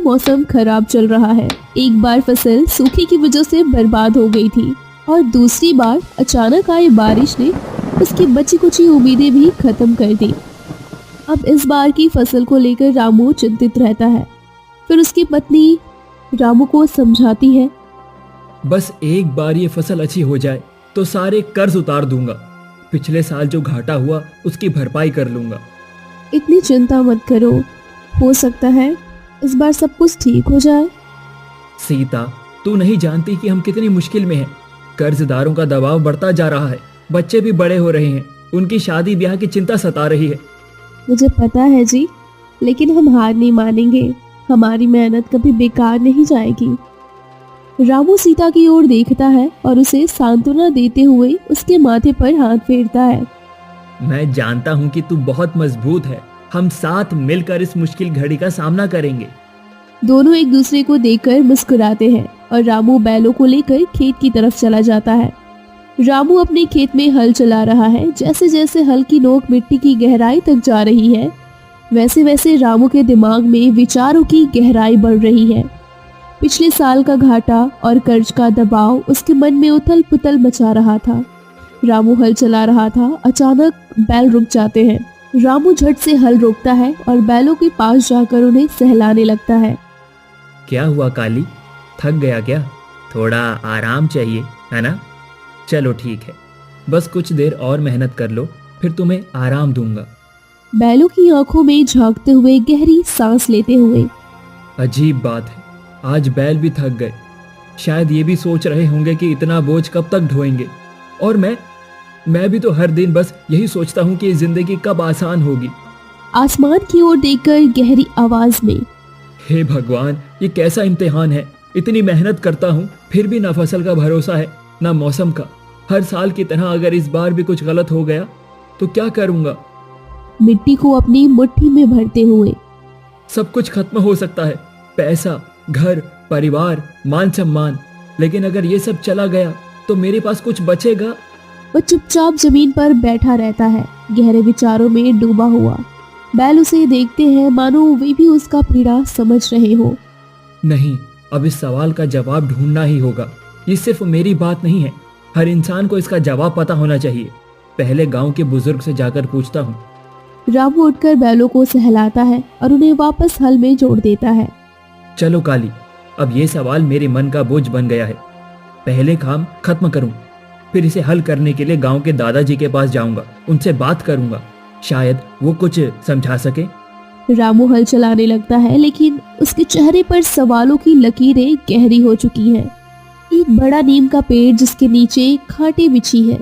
मौसम खराब चल रहा है। एक बार फसल सूखे की वजह से बर्बाद हो गई थी और दूसरी बार अचानक आई बारिश ने उसकी बची कुची उम्मीदें भी खत्म कर दी। अब इस बार की फसल को लेकर रामू चिंतित रहता है। फिर उसकी पत्नी रामू को समझाती है, बस एक बार ये फसल अच्छी हो जाए तो सारे कर्ज उतार दूंगा। पिछले साल जो घाटा हुआ उसकी भरपाई कर लूंगा। इतनी चिंता मत करो, हो सकता है इस बार सब कुछ ठीक हो जाए। सीता, तू नहीं जानती कि हम कितनी मुश्किल में हैं। कर्जदारों का दबाव बढ़ता जा रहा है, बच्चे भी बड़े हो रहे हैं, उनकी शादी ब्याह की चिंता सता रही है। मुझे पता है जी, लेकिन हम हार नहीं मानेंगे। हमारी मेहनत कभी बेकार नहीं जाएगी। रामू सीता की ओर देखता है और उसे सांत्वना देते हुए उसके माथे पर हाथ फेरता है। मैं जानता हूँ कि तू बहुत मजबूत है। हम साथ मिलकर इस मुश्किल घड़ी का सामना करेंगे। दोनों एक दूसरे को देखकर मुस्कुराते हैं और रामू बैलों को लेकर खेत की तरफ चला जाता है। रामू अपने खेत में हल चला रहा है। जैसे जैसे हल की नोक मिट्टी की गहराई तक जा रही है, वैसे वैसे रामू के दिमाग में विचारों की गहराई बढ़ रही है। पिछले साल का घाटा और कर्ज का दबाव उसके मन में उथल पुथल मचा रहा था। रामू हल चला रहा था, अचानक बैल रुक जाते हैं। रामू झट से हल रोकता है और बैलों के पास जाकर उन्हें सहलाने लगता है। क्या हुआ काली, थक गया क्या? थोड़ा आराम चाहिए है ना? चलो ठीक है, बस कुछ देर और मेहनत कर लो, फिर तुम्हें आराम दूंगा। बैलों की आंखों में झांकते हुए गहरी सांस लेते हुए, अजीब बात है, आज बैल भी थक गए। शायद ये भी सोच रहे होंगे कि इतना बोझ कब तक ढोएंगे। और मैं भी तो हर दिन बस यही सोचता हूँ कि जिंदगी कब आसान होगी। आसमान की ओर देखकर गहरी आवाज में, हे भगवान, ये कैसा इम्तिहान है। इतनी मेहनत करता हूँ फिर भी ना फसल का भरोसा है ना मौसम का। हर साल की तरह अगर इस बार भी कुछ गलत हो गया तो क्या करूँगा? मिट्टी को अपनी मुट्ठी में भरते हुए, सब कुछ खत्म हो सकता है, पैसा, घर, परिवार, मान सम्मान, लेकिन अगर ये सब चला गया तो मेरे पास कुछ बचेगा? वह चुपचाप जमीन पर बैठा रहता है, गहरे विचारों में डूबा हुआ। बैल उसे देखते हैं मानो वे भी उसका पीड़ा समझ रहे हो। नहीं, अब इस सवाल का जवाब ढूंढना ही होगा। ये सिर्फ मेरी बात नहीं है, हर इंसान को इसका जवाब पता होना चाहिए। पहले गांव के बुजुर्ग से जाकर पूछता हूँ। रामू उठकर बैलों को सहलाता है और उन्हें वापस हल में जोड़ देता है। चलो काली, अब ये सवाल मेरे मन का बोझ बन गया है। पहले काम खत्म करूं, फिर इसे हल करने के लिए गांव के दादाजी के पास जाऊंगा, उनसे बात करूंगा, शायद वो कुछ समझा सके। रामू हल चलाने लगता है, लेकिन उसके चेहरे पर सवालों की लकीरें गहरी हो चुकी हैं। एक बड़ा नीम का पेड़ जिसके नीचे खाटें बिछी है।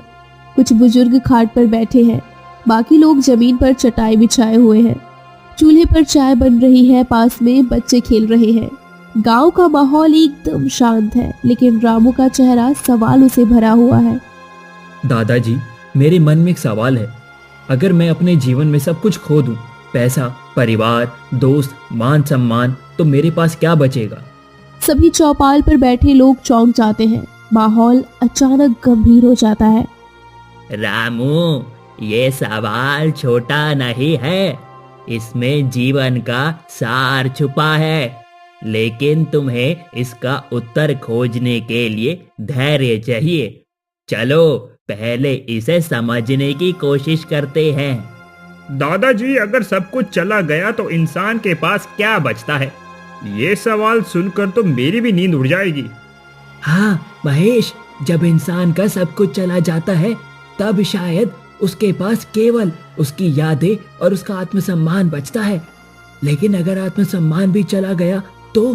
कुछ बुजुर्ग खाट पर बैठे हैं, बाकी लोग जमीन पर चटाई बिछाए हुए हैं। चूल्हे पर चाय बन रही है, पास में बच्चे खेल रहे हैं। गांव का माहौल एकदम शांत है, लेकिन रामू का चेहरा सवालों से भरा हुआ है। दादाजी, मेरे मन में एक सवाल है। अगर मैं अपने जीवन में सब कुछ खो दूं, पैसा, परिवार, दोस्त, मान सम्मान, तो मेरे पास क्या बचेगा? सभी चौपाल पर बैठे लोग चौंक जाते हैं। माहौल अचानक गंभीर हो जाता है। रामू, ये सवाल छोटा नहीं है, इसमें जीवन का सार छुपा है। लेकिन तुम्हें इसका उत्तर खोजने के लिए धैर्य चाहिए। चलो पहले इसे समझने की कोशिश करते हैं। दादाजी, अगर सब कुछ चला गया तो इंसान के पास क्या बचता है? ये सवाल सुनकर तो मेरी भी नींद उड़ जाएगी। हाँ महेश, जब इंसान का सब कुछ चला जाता है तब शायद उसके पास केवल उसकी यादें और उसका आत्मसम्मान बचता है। लेकिन अगर आत्मसम्मान भी चला गया तो?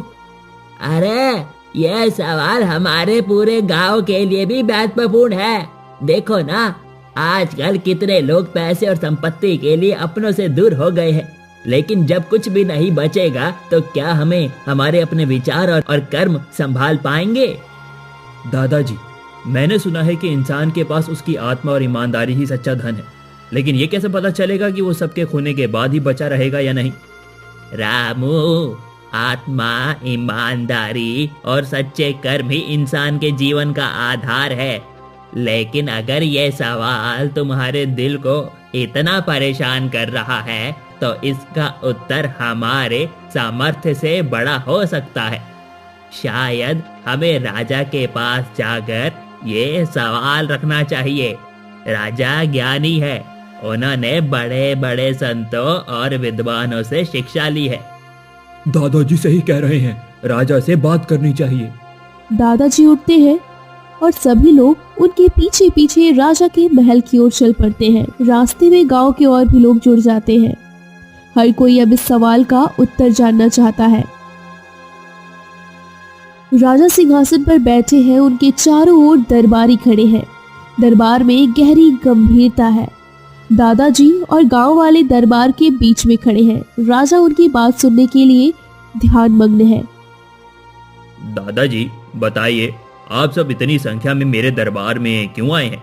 अरे, यह सवाल हमारे पूरे गांव के लिए भी महत्वपूर्ण है। देखो ना, आजकल कितने लोग पैसे और संपत्ति के लिए अपनों से दूर हो गए हैं। लेकिन जब कुछ भी नहीं बचेगा तो क्या हमें हमारे अपने विचार और कर्म संभाल पाएंगे? दादाजी, मैंने सुना है कि इंसान के पास उसकी आत्मा और ईमानदारी ही सच्चा धन है। लेकिन ये कैसे पता चलेगा कि वो सबके खोने के बाद ही बचा रहेगा या नहीं? रामू, आत्मा, ईमानदारी और सच्चे कर्म ही इंसान के जीवन का आधार है। लेकिन अगर यह सवाल तुम्हारे दिल को इतना परेशान कर रहा है तो इसका उत्तर हमारे सामर्थ्य से बड़ा हो सकता है। शायद हमें राजा के पास जाकर ये सवाल रखना चाहिए। राजा ज्ञानी है, उन्होंने बड़े बड़े संतों और विद्वानों से शिक्षा ली है। दादाजी सही कह रहे हैं, राजा से बात करनी चाहिए। दादाजी उठते हैं और सभी लोग उनके पीछे पीछे राजा के महल की ओर चल पड़ते हैं। रास्ते में गांव के और भी लोग जुड़ जाते हैं। हर कोई अब इस सवाल का उत्तर जानना चाहता है। राजा सिंहासन पर बैठे हैं, उनके चारों ओर दरबारी खड़े हैं। दरबार में गहरी गंभीरता है। दादाजी और गांव वाले दरबार के बीच में खड़े हैं। राजा उनकी बात सुनने के लिए ध्यान मग्न है। दादाजी बताइए, आप सब इतनी संख्या में मेरे दरबार में क्यों आए हैं?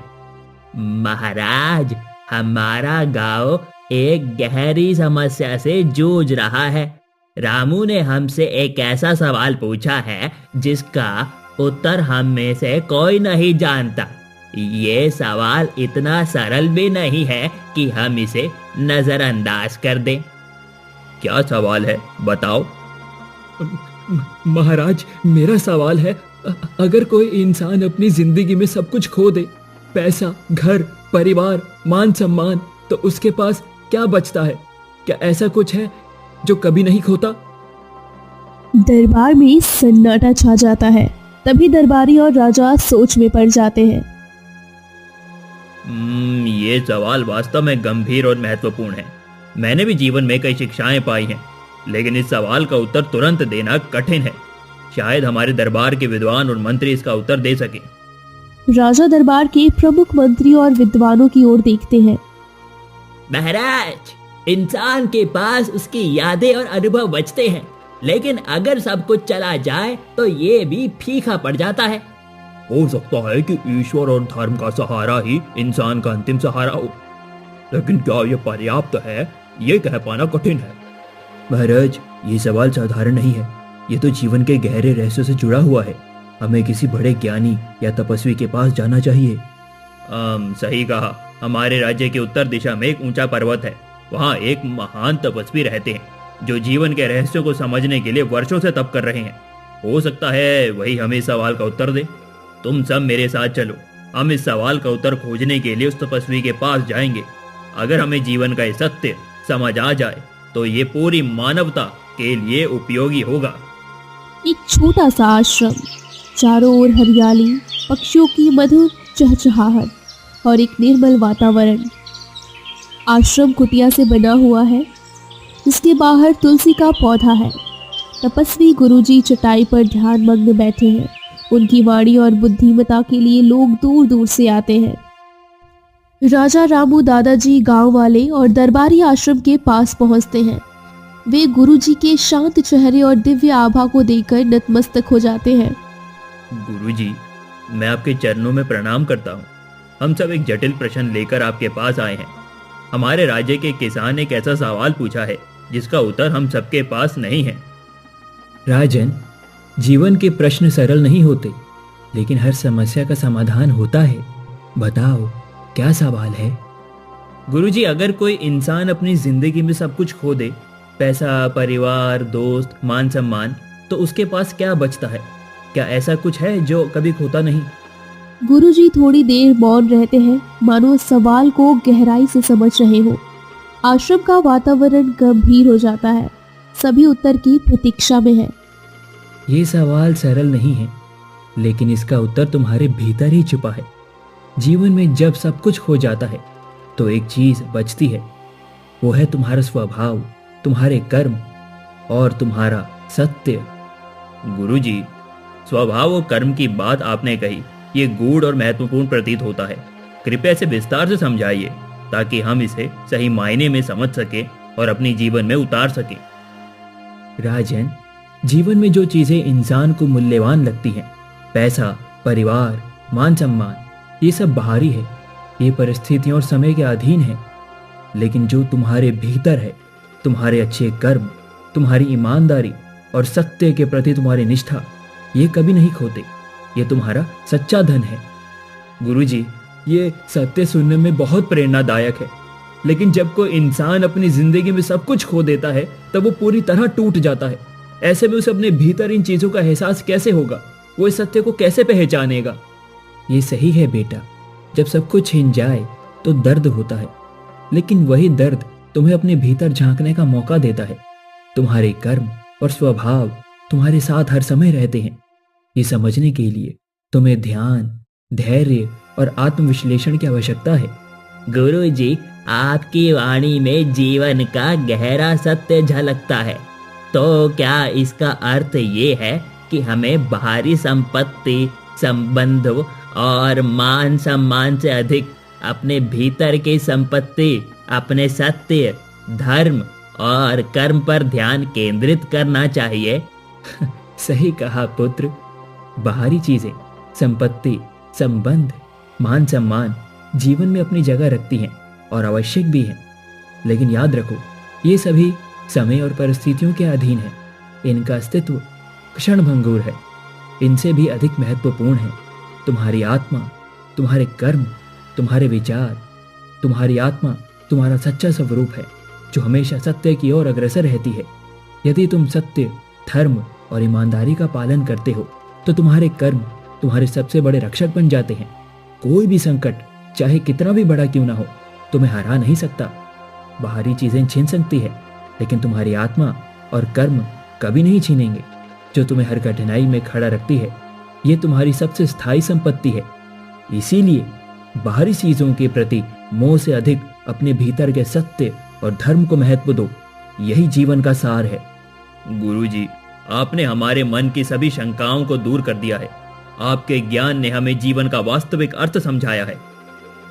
महाराज, हमारा गांव एक गहरी समस्या से जूझ रहा है। रामू ने हमसे एक ऐसा सवाल पूछा है जिसका उत्तर हम में से कोई नहीं जानता। ये सवाल इतना सरल भी नहीं है कि हम इसे नजरअंदाज कर दें। क्या सवाल है, बताओ। महाराज, मेरा सवाल है, अगर कोई इंसान अपनी जिंदगी में सब कुछ खो दे, पैसा, घर, परिवार, मान सम्मान, तो उसके पास क्या बचता है? क्या ऐसा कुछ है जो कभी नहीं खोता? दरबार में सन्नाटा छा जाता है। तभी दरबारी और राजा सोच में पड़ जाते हैं। ये सवाल वास्तव में गंभीर और महत्वपूर्ण है। मैंने भी जीवन में कई शिक्षाएं पाई हैं, लेकिन इस सवाल का उत्तर तुरंत देना कठिन है। शायद हमारे दरबार के विद्वान और मंत्री इसका उत्तर दे सकें। राजा दरबार के प्रमुख मंत्री और विद्वानों की ओर देखते हैं। महाराज, इंसान के पास उसकी यादें और अनुभव बचते हैं, लेकिन अगर सब कुछ चला जाए तो ये भी फीका पड़ जाता है। हो सकता है कि ईश्वर और धर्म का सहारा ही इंसान का अंतिम सहारा हो, लेकिन क्या यह पर्याप्त है, ये कह पाना कठिन है। महाराज, ये सवाल साधारण नहीं है। ये तो जीवन के गहरे रहस्यों से जुड़ा हुआ है। हमें किसी बड़े ज्ञानी या तपस्वी के पास जाना चाहिए। सही कहा। हमारे राज्य के उत्तर दिशा में एक ऊंचा पर्वत है। वहाँ एक महान तपस्वी रहते हैं जो जीवन के रहस्यों को समझने के लिए वर्षों से तप कर रहे हैं। हो सकता है वही हमें इस सवाल का उत्तर दे। तुम सब मेरे साथ चलो, हम इस सवाल का उत्तर खोजने के लिए उस तपस्वी के पास जाएंगे। अगर हमें जीवन का सत्य समझ आ जाए तो ये पूरी मानवता के लिए उपयोगी होगा। एक छोटा सा आश्रम, चारों ओर हरियाली, पक्षियों की मधुर चहचहाहट और एक निर्मल वातावरण। आश्रम कुटिया से बना हुआ है, जिसके बाहर तुलसी का पौधा है। तपस्वी गुरुजी चटाई पर ध्यान मग्न बैठे हैं। उनकी वाणी और बुद्धिमता के लिए लोग दूर दूर से आते हैं। राजा रामू, दादाजी, गांव वाले और दरबारी आश्रम के पास पहुंचते हैं। वे गुरुजी के शांत चेहरे और दिव्य आभा को देखकर नतमस्तक हो जाते हैं। गुरुजी, मैं आपके चरणों में प्रणाम करता हूँ। हम सब एक जटिल प्रश्न लेकर आपके पास आए हैं। हमारे राज्य के किसान ने एक ऐसा सवाल पूछा है जिसका उत्तर हम सबके पास नहीं है। राजन, जीवन के प्रश्न सरल नहीं होते, लेकिन हर समस्या का समाधान होता है। बताओ, क्या सवाल है? गुरुजी, अगर कोई इंसान अपनी जिंदगी में सब कुछ खो दे, पैसा, परिवार, दोस्त, मान सम्मान, तो उसके पास क्या बचता है? क्या ऐसा कुछ है जो कभी खोता नहीं? गुरुजी थोड़ी देर मौन रहते हैं, मानो सवाल को गहराई से समझ रहे हो। आश्रम का वातावरण गंभीर हो जाता है। सभी उत्तर की प्रतीक्षा में है। ये सवाल सरल नहीं है, लेकिन इसका उत्तर तुम्हारे भीतर ही छुपा है। जीवन में जब सब कुछ खो जाता है तो एक चीज बचती है। वो है तुम्हारा स्वभाव, तुम्हारे कर्म और तुम्हारा सत्य। गुरुजी, स्वभाव और कर्म की बात आपने कही, ये गूढ़ और महत्वपूर्ण प्रतीत होता है। कृपया इसे विस्तार से समझाइए ताकि हम इसे सही मायने में समझ सके और अपनी जीवन में उतार सके। राजन, जीवन में जो चीजें इंसान को मूल्यवान लगती हैं, पैसा, परिवार, मान सम्मान, ये सब बाहरी है। ये परिस्थितियों और समय के अधीन है। लेकिन जो तुम्हारे भीतर है, तुम्हारे अच्छे कर्म, तुम्हारी ईमानदारी और सत्य के प्रति तुम्हारी निष्ठा, ये कभी नहीं खोते। ये तुम्हारा सच्चा धन है। गुरुजी, ये सत्य सुनने में बहुत प्रेरणादायक है, लेकिन जब कोई इंसान अपनी जिंदगी में सब कुछ खो देता है तब वो पूरी तरह टूट जाता है। ऐसे में उसे अपने भीतर इन चीजों का एहसास कैसे होगा? वो इस सत्य को कैसे पहचानेगा? ये सही है बेटा, जब सब कुछ छिन जाए तो दर्द होता है, लेकिन वही दर्द तुम्हें अपने भीतर झांकने का मौका देता है। तुम्हारे कर्म और स्वभाव तुम्हारे साथ हर समय रहते हैं। ये समझने के लिए तुम्हें ध्यान, धैर्य और आत्मविश्लेषण की आवश्यकता है। गुरुजी, आपकी वाणी में जीवन का गहरा सत्य झलकता है। तो क्या इसका अर्थ ये है कि हमें बाहरी संपत्ति, संबंधों और मान सम्मान से अधिक अपने भीतर की संपत्ति, अपने सत्य, धर्म और कर्म पर ध्यान केंद्रित करना चाहिए? सही कहा पुत्र। बाहरी चीजें, संपत्ति, संबंध, मान सम्मान जीवन में अपनी जगह रखती हैं और आवश्यक भी हैं, लेकिन याद रखो ये सभी समय और परिस्थितियों के अधीन है। इनका अस्तित्व क्षणभंगुर है। इनसे भी अधिक महत्वपूर्ण है तुम्हारी आत्मा, तुम्हारे कर्म, तुम्हारे विचार। तुम्हारी आत्मा तुम्हारा सच्चा स्वरूप है जो हमेशा सत्य की ओर अग्रसर रहती है। यदि तुम सत्य, धर्म और ईमानदारी का पालन करते हो तो तुम्हारे कर्म तुम्हारे सबसे बड़े रक्षक बन जाते हैं। कोई भी संकट, चाहे कितना भी बड़ा क्यों ना हो, तुम्हें हरा नहीं सकता। बाहरी चीजें छीन सकती है, लेकिन तुम्हारी आत्मा और कर्म कभी नहीं छीनेंगे। जो तुम्हें हर कठिनाई में खड़ा रखती है, ये तुम्हारी सबसे स्थायी संपत्ति है। इसीलिए बाहरी चीजों के प्रति मोह से अधिक अपने भीतर के सत्य और धर्म को महत्व दो। यही जीवन का सार है। गुरुजी, आपने हमारे मन की सभी शंकाओं को दूर कर दिया है। आपके ज्ञान ने हमें जीवन का वास्तविक अर्थ समझाया है।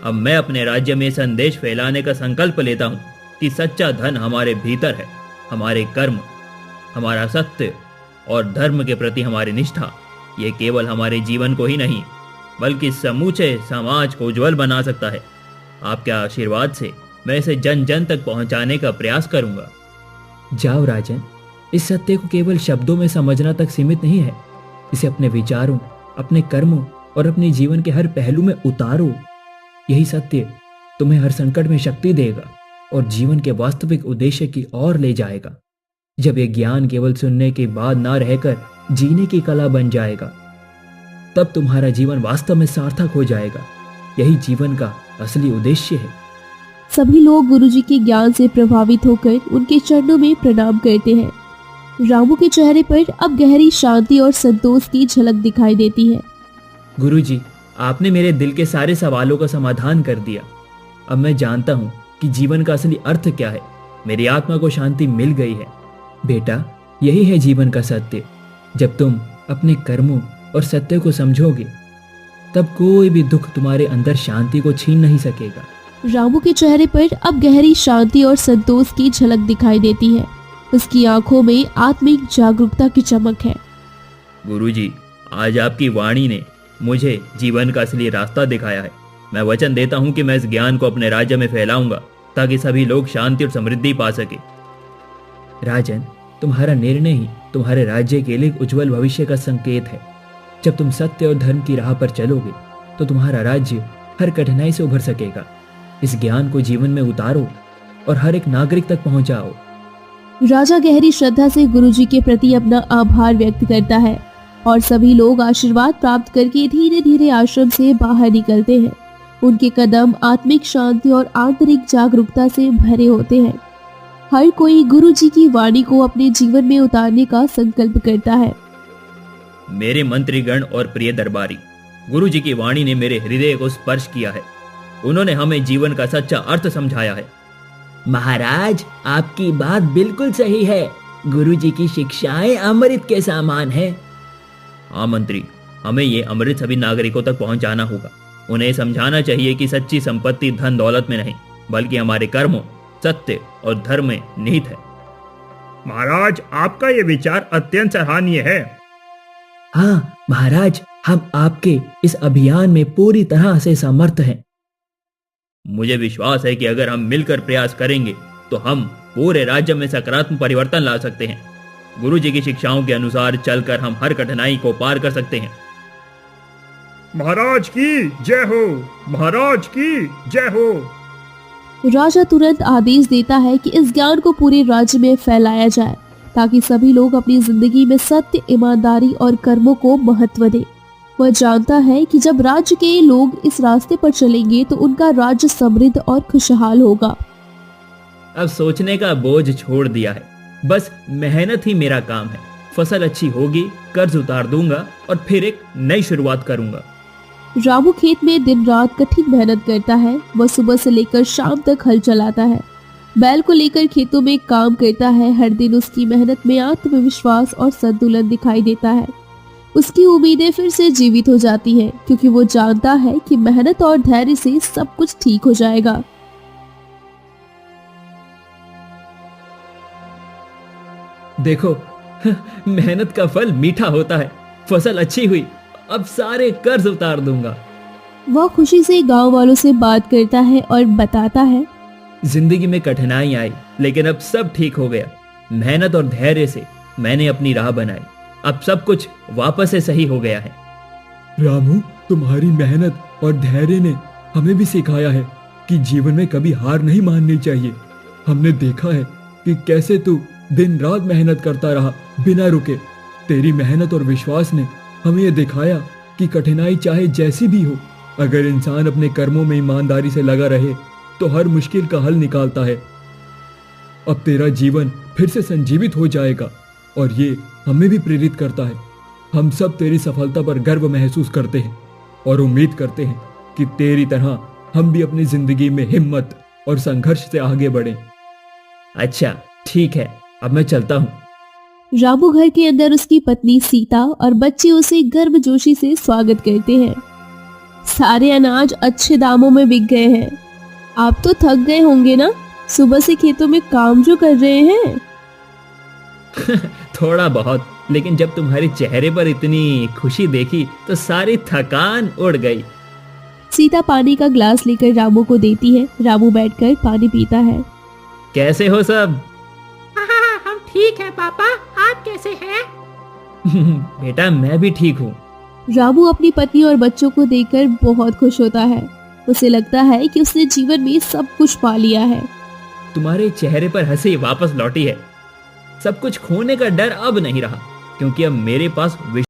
अब मैं अपने राज्य में संदेश फैलाने का संकल्प लेता हूँ कि सच्चा धन हमारे भीतर है। हमारे कर्म, हमारा सत्य और धर्म के प्रति हमारी निष्ठा, ये केवल हमारे जीवन को ही नहीं बल्कि समूचे समाज को उज्जवल बना सकता है। आपके आशीर्वाद से मैं इसे जन जन तक पहुंचाने का प्रयास करूंगा। जाओ राजन, इस सत्य को केवल शब्दों में समझना तक सीमित नहीं है। इसे अपने विचारों, अपने कर्मों और अपने जीवन के हर पहलू में उतारो। यही सत्य तुम्हें हर संकट में शक्ति देगा और जीवन के वास्तविक उद्देश्य की ओर ले जाएगा। जब यह ज्ञान केवल सुनने के बाद ना रहकर जीने की कला बन जाएगा, तब तुम्हारा जीवन वास्तव में सार्थक हो जाएगा। यही जीवन का असली उद्देश्य है। सभी लोग गुरुजी के ज्ञान से प्रभावित होकर उनके चरणों में प्रणाम करते हैं। रामू के चेहरे पर अब गहरी शांति और संतोष की झलक दिखाई देती है। गुरुजी, आपने मेरे दिल के सारे सवालों का समाधान कर दिया। अब मैं जानता हूँ कि जीवन का असली अर्थ क्या है। मेरी आत्मा को शांति मिल गई है। बेटा, यही है जीवन का सत्य। जब तुम अपने कर्मों और सत्य को समझोगे, तब कोई भी दुख तुम्हारे अंदर शांति को छीन नहीं सकेगा। रामू के चेहरे पर अब गहरी शांति और संतोष की झलक दिखाई देती है। उसकी आंखों में आत्मिक जागरूकता की चमक है। गुरुजी, आज आपकी वाणी ने मुझे जीवन का असली रास्ता दिखाया है। मैं वचन देता हूँ कि मैं इस ज्ञान को अपने राज्य में फैलाऊंगा ताकि सभी लोग शांति और समृद्धि पा सके। राजन, तुम्हारा निर्णय ही तुम्हारे राज्य के लिए उज्जवल भविष्य का संकेत है। जब तुम सत्य और धर्म की राह पर चलोगे तो तुम्हारा राज्य हर कठिनाई से उभर सकेगा। इस ज्ञान को जीवन में उतारो और हर एक नागरिक तक पहुंचाओ। राजा गहरी श्रद्धा से गुरुजी के प्रति अपना आभार व्यक्त करता है और सभी लोग आशीर्वाद प्राप्त करके धीरे धीरे आश्रम से बाहर निकलते हैं। उनके कदम आत्मिक शांति और आंतरिक जागरूकता से भरे होते हैं। हर कोई गुरुजी की वाणी को अपने जीवन में उतारने का संकल्प करता है। मेरे मंत्रीगण और प्रिय दरबारी, गुरुजी की वाणी ने मेरे हृदय को स्पर्श किया है। उन्होंने हमें जीवन का सच्चा अर्थ समझाया है। महाराज, आपकी बात बिल्कुल सही है। गुरुजी की शिक्षाएं अमृत के समान है। हाँ मंत्री, हमें ये अमृत सभी नागरिकों तक पहुंचाना होगा। उन्हें समझाना चाहिए कि सच्ची संपत्ति धन दौलत में नहीं बल्कि हमारे कर्मों, सत्य और धर्म में निहित है। महाराज, आपका ये विचार अत्यंत सराहनीय है। हाँ महाराज, हम आपके इस अभियान में पूरी तरह से समर्थ हैं। मुझे विश्वास है कि अगर हम मिलकर प्रयास करेंगे तो हम पूरे राज्य में सकारात्मक परिवर्तन ला सकते हैं। गुरुजी की शिक्षाओं के अनुसार चलकर हम हर कठिनाई को पार कर सकते हैं। महाराज की जय हो, महाराज की जय हो। राजा तुरंत आदेश देता है कि इस ज्ञान को पूरे राज्य में फैलाया जाए ताकि सभी लोग अपनी जिंदगी में सत्य, ईमानदारी और कर्मों को महत्व दें। वह जानता है कि जब राज्य के लोग इस रास्ते पर चलेंगे तो उनका राज्य समृद्ध और खुशहाल होगा। अब सोचने का बोझ छोड़ दिया है, बस मेहनत ही मेरा काम है। फसल अच्छी होगी, कर्ज उतार दूंगा और फिर एक नई शुरुआत करूंगा। रामू खेत में दिन रात कठिन मेहनत करता है। वह सुबह से लेकर शाम तक हल चलाता है, बैल को लेकर खेतों में काम करता है। हर दिन उसकी मेहनत में आत्मविश्वास और संतुलन दिखाई देता है। उसकी उम्मीदें फिर से जीवित हो जाती हैं क्योंकि वो जानता है कि मेहनत और धैर्य से सब कुछ ठीक हो जाएगा। देखो, मेहनत का फल मीठा होता है। फसल अच्छी हुई, अब सारे कर्ज उतार दूंगा। वह खुशी से गांव वालों से बात करता है और बताता है, जिंदगी में कठिनाई आई, लेकिन अब सब ठीक हो गया। मेहनत और धैर्य से मैंने अपनी राह बनाई, अब सब कुछ वापस से सही हो गया है। रामू, तुम्हारी मेहनत और धैर्य ने हमें भी सिखाया है कि जीवन में कभी हार नहीं माननी चाहिए। हमने देखा है कि कैसे तू दिन रात मेहनत करता रहा बिना रुके। तेरी मेहनत और विश्वास ने हमें ये दिखाया कि कठिनाई चाहे जैसी भी हो, अगर इंसान अपने कर्मों में ईमानदारी से लगा रहे तो हर मुश्किल का हल निकालता है। अब तेरा जीवन फिर से संजीवित हो जाएगा और ये हमें भी प्रेरित करता है। हम सब तेरी सफलता पर गर्व महसूस करते हैं और उम्मीद करते हैं कि तेरी तरह हम भी अपनी जिंदगी में हिम्मत और संघर्ष से आगे बढ़ें। अच्छा, ठीक है, अब मैं चलता हूँ। रामू घर के अंदर उसकी पत्नी सीता और बच्चे उसे गर्मजोशी से स्वागत करते हैं। सारे अनाज अच्छे दामों में बिक गए हैं। आप तो थक गए होंगे ना, सुबह से खेतों में काम जो कर रहे हैं। थोड़ा बहुत, लेकिन जब तुम्हारे चेहरे पर इतनी खुशी देखी तो सारी थकान उड़ गई। सीता पानी का ग्लास लेकर रामू को देती है। रामू बैठकर पानी पीता है। कैसे हो सब? हाँ, हम ठीक है पापा, आप कैसे हैं? बेटा, मैं भी ठीक हूँ। रामू अपनी पत्नी और बच्चों को देखकर बहुत खुश होता है। उसे लगता है कि उसने जीवन में सब कुछ पा लिया है। तुम्हारे चेहरे पर हंसी वापस लौटी है। सब कुछ खोने का डर अब नहीं रहा, क्योंकि अब मेरे पास